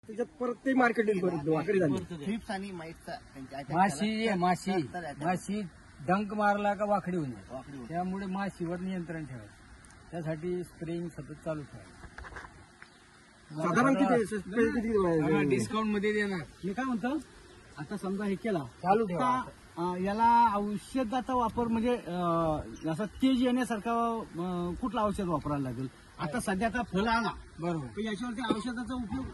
त्याच्यात परत ते मार्केटिंग करत वाकडी झाली. थ्रिप्स आणि माईटचा माशी डंक मारला का वाकडी होऊन जाते. त्यामुळे माशीवर नियंत्रण ठेवायचं. त्यासाठी स्प्रेइंग सतत चालू ठेवायचं. साधारण किती डिस्काउंट मध्ये देणार. मी काय म्हणतो, आता समजा हे केला चालू ठेवा. आता, याला औषधाचा वापर म्हणजे असं तेज येण्यासारखा कुठलं औषध वापरायला लागेल? आता सध्या आता फळ आला बरोबर, तर याच्यावरती औषधाचा उपयोग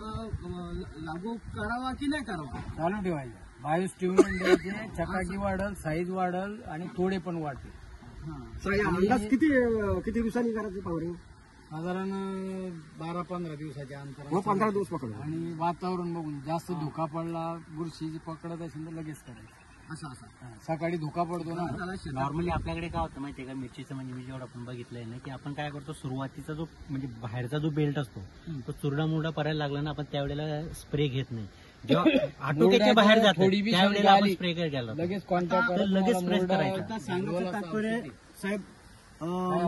लागू करावा की नाही करावा? चालू ठेवायचं. बायोस्टिम्युलंट द्यायचे, चकाकी वाढल, साईज वाढल आणि तोडे पण वाढतील. अंदाज किती दिवसांनी करायचं पावरिंग? साधारण 12-15 दिवसाच्या अंतर. 15 दिवस पकडू. आणि वातावरण बघून जस्त धोका पडला, बुरशी पकडत असेल तर लगेच करायचं. असं सकाळी धोका पडतो ना. नॉर्मली आपल्याकडे काय होतं माहितीये का, मिरचीचं म्हणजे मी जेवढं आपण बघितलंय ना, की आपण काय करतो, सुरुवातीचा जो म्हणजे बाहेरचा जो बेल्ट असतो तो चुरडा मुरडा पडायला लागला ना, आपण त्यावेळेला स्प्रे घेत नाही. जेव्हा आटोक्याच्या बाहेर जातो थोडी बी त्यावेळेला आपण आली, स्प्रे केला लगेच कॉन्टॅक्ट तर लगेच स्प्रे करायचा. आता सांगायचं तात्पर्य साहेब,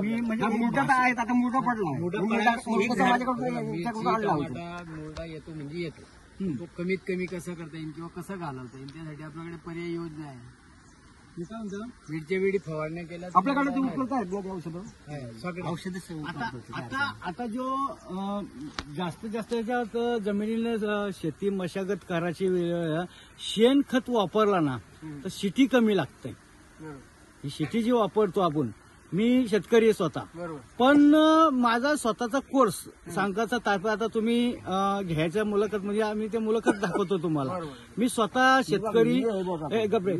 मी म्हणजे मुर्दा तर आहेत, आता मुर्दा पडला. मुरडा येतो म्हणजे येतो. तो कमीत कमी कसं करता येईल किंवा कसं घालवता येईल त्यासाठी आपल्याकडे पर्याय योजना आहे. मी काय म्हणतो, वीडच्या वेळी फवारण्या केल्या आपल्याकडे ते उपलब्ध आहेत ना ते औषधं. औषध आता जो जास्तीत जास्त याच्यात जमिनीला शेती मशागत करायची वेळ शेणखत वापरला ना तर शिटी कमी लागते. ही शिटी जी वापरतो आपण, मी शेतकरी आहे स्वतः, बरोबर. पण माझा स्वतःचा कोर्स सांगायचा तात्पर्य, आता तुम्ही घ्यायच्या मुलाखत म्हणजे आम्ही ते मुलाखत दाखवतो तुम्हाला. मी स्वतः शेतकरी. गप्रे